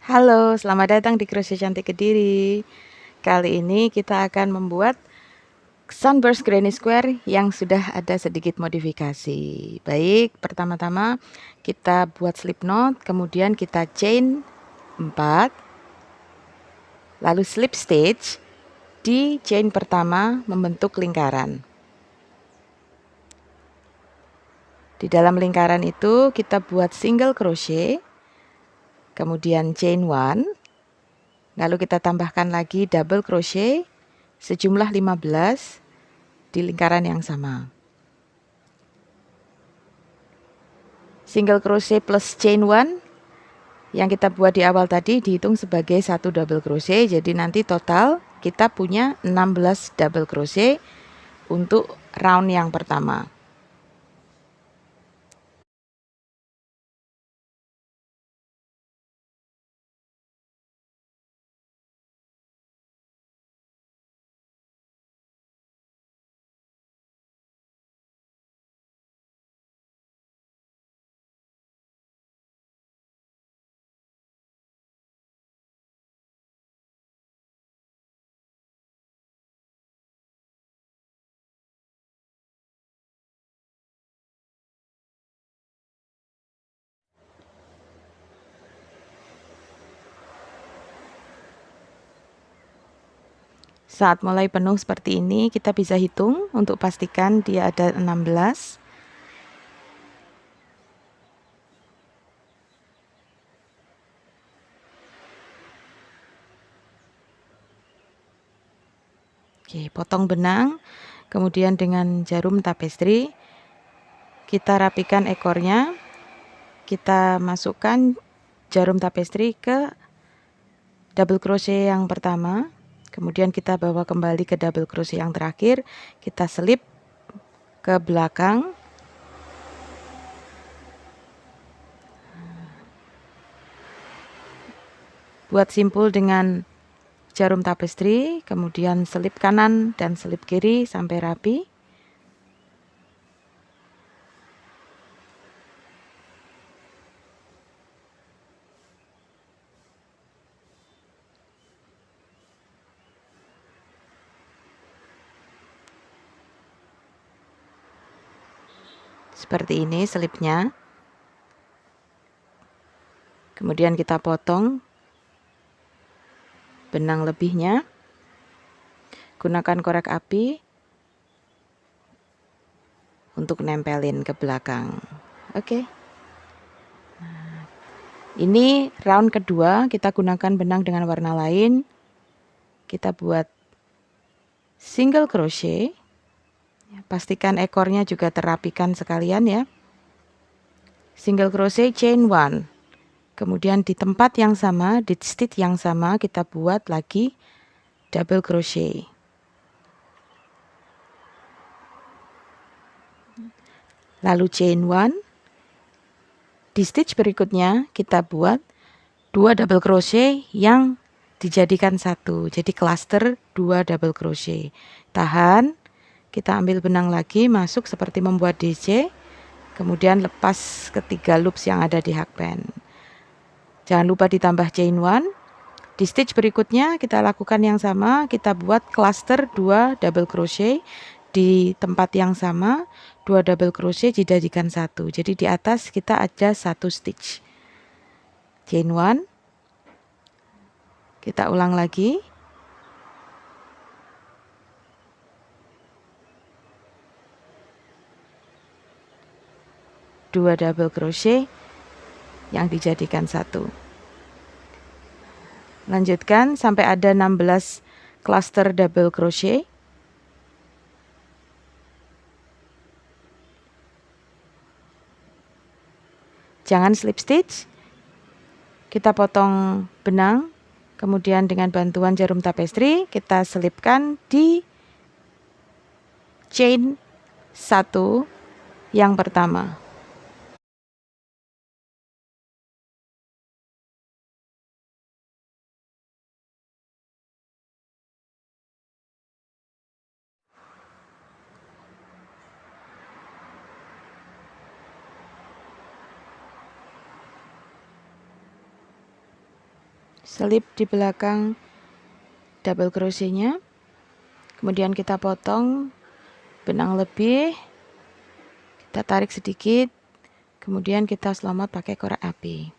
Halo, selamat datang di Crochet Cantik Kediri. Kali ini kita akan membuat sunburst granny square yang sudah ada sedikit modifikasi. Baik, pertama-tama kita buat slip knot, kemudian kita chain 4, lalu slip stitch di chain pertama membentuk lingkaran. Di dalam lingkaran itu kita buat single crochet, kemudian chain 1, lalu kita tambahkan lagi double crochet sejumlah 15 di lingkaran yang sama. Single crochet plus chain 1 yang kita buat di awal tadi dihitung sebagai satu double crochet, jadi nanti total kita punya 16 double crochet untuk round yang pertama. Saat mulai penuh seperti ini, kita bisa hitung untuk pastikan dia ada 16. Oke, potong benang, kemudian dengan jarum tapestri kita rapikan ekornya, kita masukkan jarum tapestri ke double crochet yang pertama, kemudian kita bawa kembali ke double crochet yang terakhir, kita selip ke belakang, buat simpul dengan jarum tapestri, kemudian selip kanan dan selip kiri sampai rapi. Seperti ini selipnya. Kemudian kita potong benang lebihnya. Gunakan korek api untuk nempelin ke belakang. Oke. Nah, ini round kedua, kita gunakan benang dengan warna lain. Kita buat single crochet. Pastikan ekornya juga terapikan sekalian ya. Single crochet chain 1. Kemudian di tempat yang sama, di stitch yang sama kita buat lagi double crochet. Lalu chain 1. Di stitch berikutnya kita buat 2 double crochet yang dijadikan satu. Jadi cluster 2 double crochet. Tahan, kita ambil benang lagi, masuk seperti membuat DC. Kemudian lepas ketiga loops yang ada di hakpen. Jangan lupa ditambah chain 1. Di stitch berikutnya kita lakukan yang sama, kita buat cluster 2 double crochet di tempat yang sama, 2 double crochet dijadikan satu. Jadi di atas kita ada satu stitch. Chain 1. Kita ulang lagi. Dua double crochet yang dijadikan satu. Lanjutkan sampai ada 16 cluster double crochet. Jangan slip stitch. Kita potong benang, kemudian dengan bantuan jarum tapestri kita selipkan di chain 1 yang pertama. selip di belakang double crochetnya, kemudian kita potong benang lebih, kita tarik sedikit, kemudian kita selomot pakai korek api.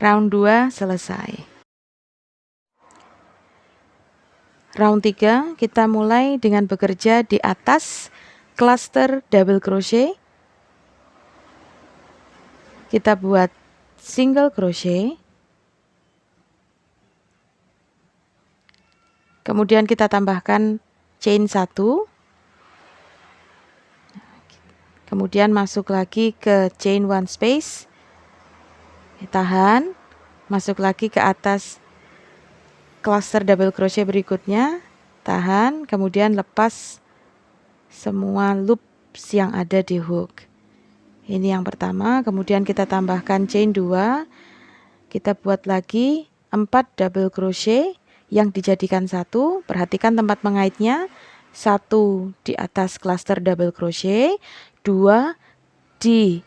Round 2 selesai. Round 3 kita mulai dengan bekerja di atas cluster double crochet. Kita buat single crochet. Kemudian kita tambahkan chain 1. Kemudian masuk lagi ke chain 1 space. Tahan, masuk lagi ke atas cluster double crochet berikutnya, tahan, kemudian lepas semua loops yang ada di hook. Ini yang pertama, kemudian kita tambahkan chain 2, kita buat lagi 4 double crochet yang dijadikan 1. Perhatikan tempat mengaitnya, 1 di atas cluster double crochet, 2 di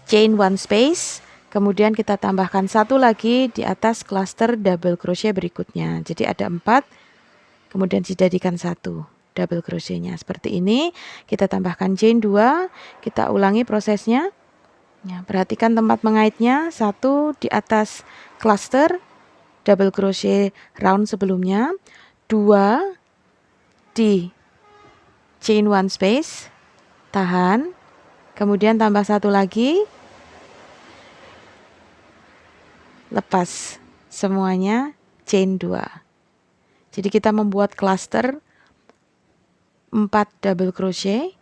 chain 1 space, kemudian kita tambahkan 1 lagi di atas cluster double crochet berikutnya. Jadi ada 4, kemudian dijadikan 1 double crochetnya. Seperti ini, kita tambahkan chain 2, kita ulangi prosesnya. Ya, perhatikan tempat mengaitnya, 1 di atas cluster double crochet round sebelumnya, 2 di chain 1 space, tahan, kemudian tambah 1 lagi, lepas semuanya chain 2. Jadi kita membuat cluster 4 double crochet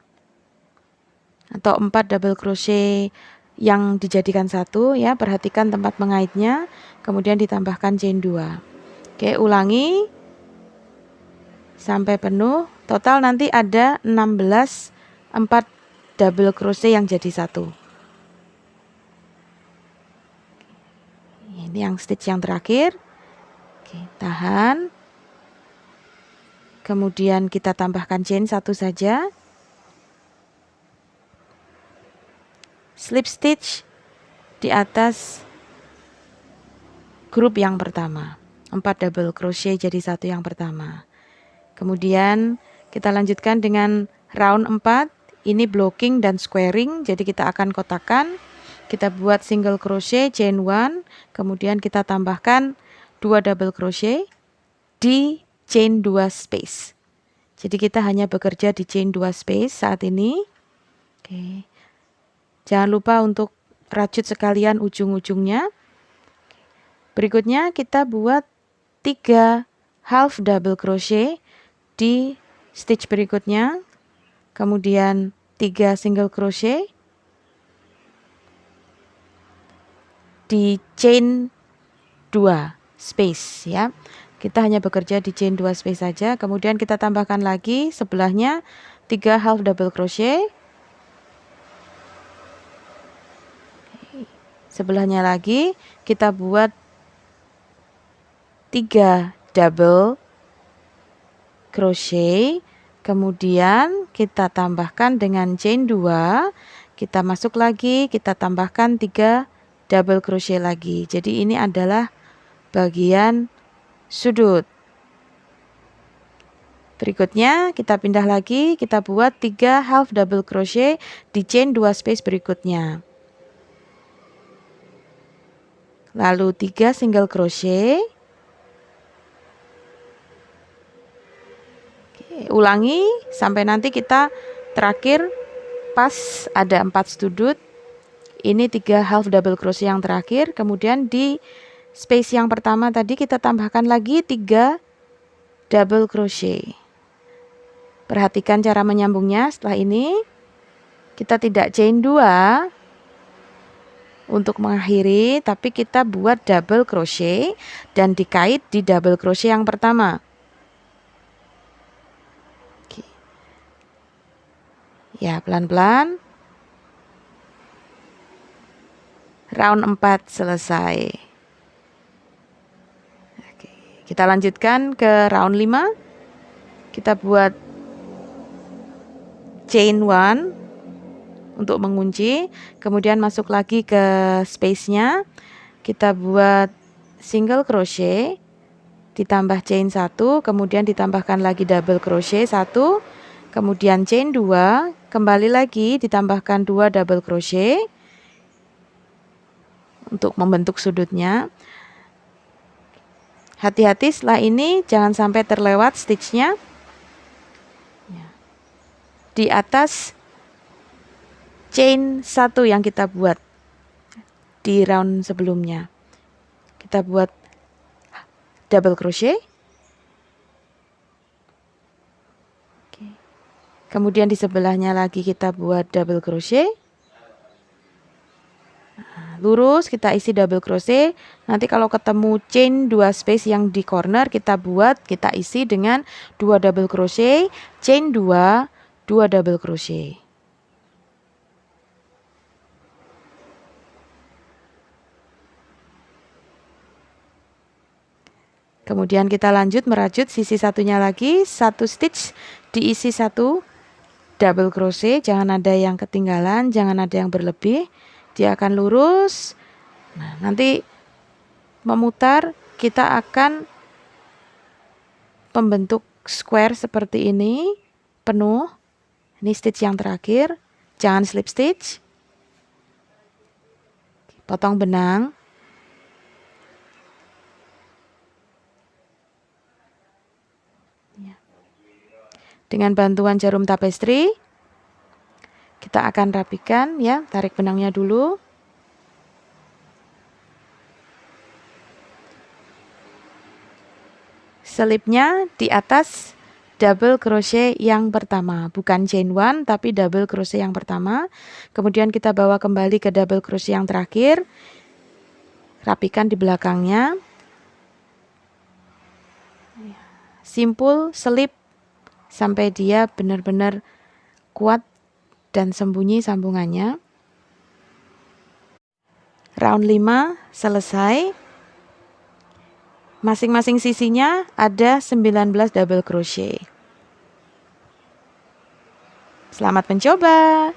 atau 4 double crochet yang dijadikan 1 ya. Perhatikan tempat mengaitnya, kemudian ditambahkan chain 2. Oke, ulangi sampai penuh. Total nanti ada 16 4 double crochet yang jadi 1. Ini yang stitch yang terakhir. Oke, tahan. Kemudian kita tambahkan chain 1 saja. Slip stitch di atas grup yang pertama. 4 double crochet jadi 1 yang pertama. Kemudian kita lanjutkan dengan round 4. Ini blocking dan squaring, jadi kita akan kotakan. Kita buat single crochet chain 1, kemudian kita tambahkan 2 double crochet di chain 2 space. Jadi kita hanya bekerja di chain 2 space saat ini. Oke. Jangan lupa untuk rajut sekalian ujung-ujungnya. Berikutnya kita buat 3 half double crochet di stitch berikutnya. Kemudian 3 single crochet di chain 2 space ya. Kita hanya bekerja di chain 2 space saja. Kemudian kita tambahkan lagi sebelahnya 3 half double crochet. Sebelahnya lagi kita buat 3 double crochet. Kemudian kita tambahkan dengan chain 2. Kita masuk lagi, kita tambahkan 3 double crochet lagi. Jadi ini adalah bagian sudut. Berikutnya kita pindah lagi, kita buat 3 half double crochet di chain 2 space berikutnya. Lalu 3 single crochet. Oke, ulangi sampai nanti kita terakhir pas ada 4 sudut. Ini 3 half double crochet yang terakhir. Kemudian di space yang pertama tadi kita tambahkan lagi 3 double crochet. Perhatikan cara menyambungnya. Setelah ini kita tidak chain 2 untuk mengakhiri, tapi kita buat double crochet dan dikait di double crochet yang pertama. Oke. Ya, pelan-pelan. Round 4 selesai. Oke, kita lanjutkan ke round 5. Kita buat chain 1 untuk mengunci, kemudian masuk lagi ke space-nya, kita buat single crochet, ditambah chain 1, kemudian ditambahkan lagi double crochet 1, kemudian chain 2, kembali lagi ditambahkan 2 double crochet untuk membentuk sudutnya. Hati-hati setelah ini jangan sampai terlewat stitchnya di atas chain 1 yang kita buat di round sebelumnya. Kita buat double crochet. Kemudian di sebelahnya lagi kita buat double crochet. Lurus kita isi double crochet. Nanti kalau ketemu chain 2 space yang di corner kita isi dengan 2 double crochet, chain 2, 2 double crochet. Kemudian kita lanjut merajut sisi satunya lagi, 1 stitch diisi 1 double crochet, jangan ada yang ketinggalan, jangan ada yang berlebih, dia akan lurus. Nah, nanti memutar kita akan membentuk square seperti ini, penuh. Ini stitch yang terakhir, jangan slip stitch. Potong benang. Dengan bantuan jarum tapestry, kita akan rapikan ya, tarik benangnya dulu. Selipnya di atas double crochet yang pertama, bukan chain 1 tapi double crochet yang pertama. Kemudian kita bawa kembali ke double crochet yang terakhir, rapikan di belakangnya. Simpul selip sampai dia benar-benar kuat dan sembunyi sambungannya. Round 5 selesai. Masing-masing sisinya ada 19 double crochet. Selamat mencoba.